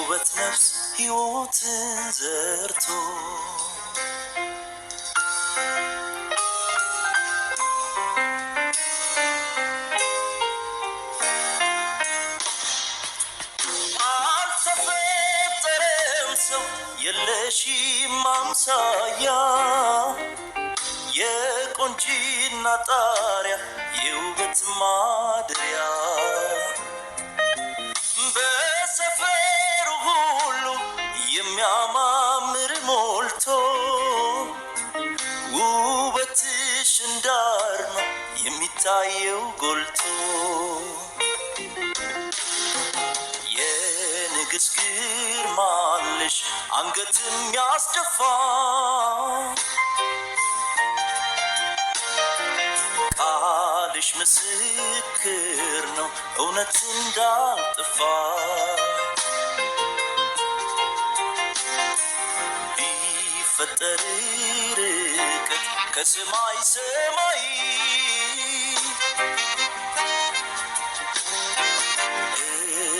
ውበት ነፍስ ሕይወትን ዘርቶ አልተፈጠረም ሰው የለሽም አምሳያ የቆንጂና ጣሪያ የውበት ማደሪያ በሰፈሩ ሁሉ የሚያማምር ሞልቶ ውበትሽ እንዳርማ የሚታየው ጎልቶ የንግሥት ግርማ አለሽ አንገትም ያስደፋ ቃልሽ ምስክር ነው እውነት እንዳልጠፋ ቢፈጠር ርቀት ከሰማይ ሰማይ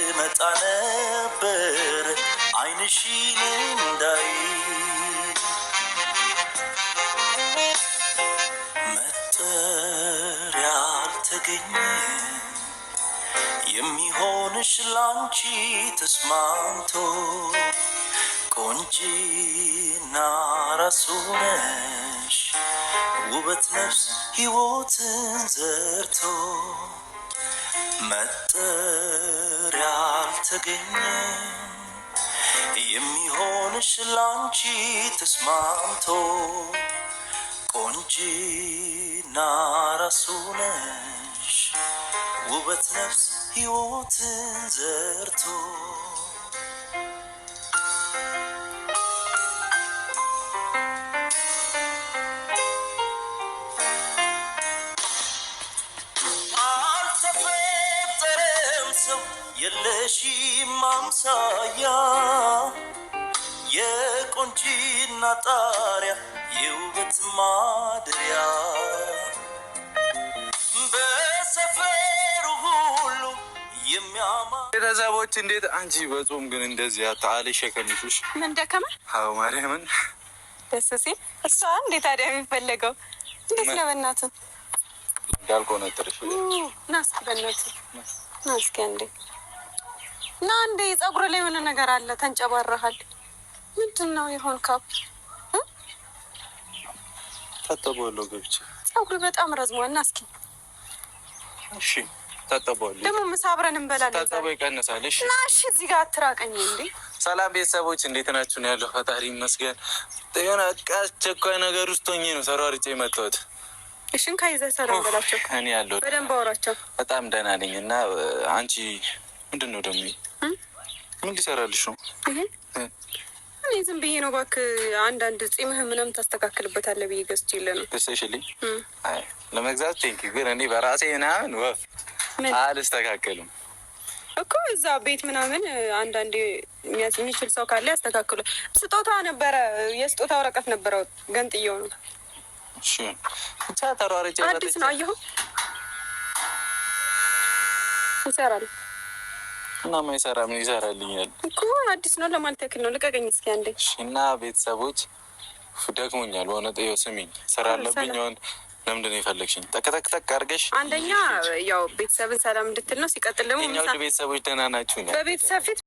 እመጣ ነበር ዓይንሽን እንዳይ ተገኘ የሚሆንሽ ላንቺ ተስማምቶ ቆንጂና ራስ ሆነሽ ውበት ነፍስ ሕይወትን ዘርቶ መጠሪያ አልተገኘ የሚሆንሽ ላንቺ ተስማምቶ ቆንጂና ራስ ሆነሽ ውበት ነፍስ ሕይወትን ዘርቶ አልተፈጠረም ሰው የለሽም አምሳያ የቆንጂና ጣሪያ የውበት ማደሪያ በሰፈሩ ሁሉ የሚያማ ቤተሰቦች እንዴት አንቺ በጾም ግን እንደዚህ አታለሽ ከንሹሽ ምን ደከመ? አዎ ማርያምን ደስ ሲል እሷ እንዴት ታዲያ የሚፈለገው እንዴት ነው? በእናትህ እንዳልከው ነው ጥርሽ ናስ በእናትህ ናስ ከንዴ ና እንዴ ፀጉር ላይ የሆነ ነገር አለ ተንጨባረሃል። ምንድን ነው የሆንከው? ታጠበዋለሁ ገብቼ ፀጉር በጣም ረዝሟል። እና እስኪ እሺ ታጠበዋለሁ። ደግሞ ምሳ አብረን እንበላለን። ታጠበው ይቀንሳል። እሺ ና እሺ። እዚህ ጋር አትራቀኝ እንዴ። ሰላም ቤተሰቦች እንዴት ናችሁ? ነው ያለው ፈጣሪ ይመስገን። የሆነ አስቸኳይ ነገር ውስጥ ሆኜ ነው ተሯርጬ የመጣሁት። እሺ ከይዘህ ሰላም በላቸው። እኔ ያለው በደንብ አወራቸው። በጣም ደህና ነኝ። እና አንቺ ምንድን ነው ደግሞ ምን ሊሰራልሽ ነው? እኔ ዝም ብዬ ነው እባክህ፣ አንዳንድ ጺምህ ምንም ታስተካክልበታለህ ብዬ ገዝቼልህ ነው። ገዝተሽልኝ? አይ ለመግዛት ቴንኪው፣ ግን እኔ በራሴ ምናምን ወፍ አልስተካከልም እኮ እዛ ቤት ምናምን አንዳንዴ የሚችል ሰው ካለ ያስተካክሉ። ስጦታ ነበረ፣ የስጦታ ወረቀት ነበረው፣ ገንጥየው ነው። እሺ ብቻ ተሯርጬ አዲስ ነው አየኸው፣ ይሰራል እና ማይሰራ ምን ይሰራልኛል እኮ አዲስ ነው ለማለት ያክል ነው። ልቀቀኝ እስኪ አንዴ። እና ቤተሰቦች ደክሞኛል በሆነ ጠዮ ስሚኝ፣ ስራ አለብኝ። አሁን ለምንድን ነው የፈለግሽኝ? ጠቅጠቅጠቅ አድርገሽ አንደኛ ያው ቤተሰብን ሰላም እንድትል ነው። ሲቀጥል ደግሞ ቤተሰቦች ደህና ናችሁ? በቤተሰብ ፊት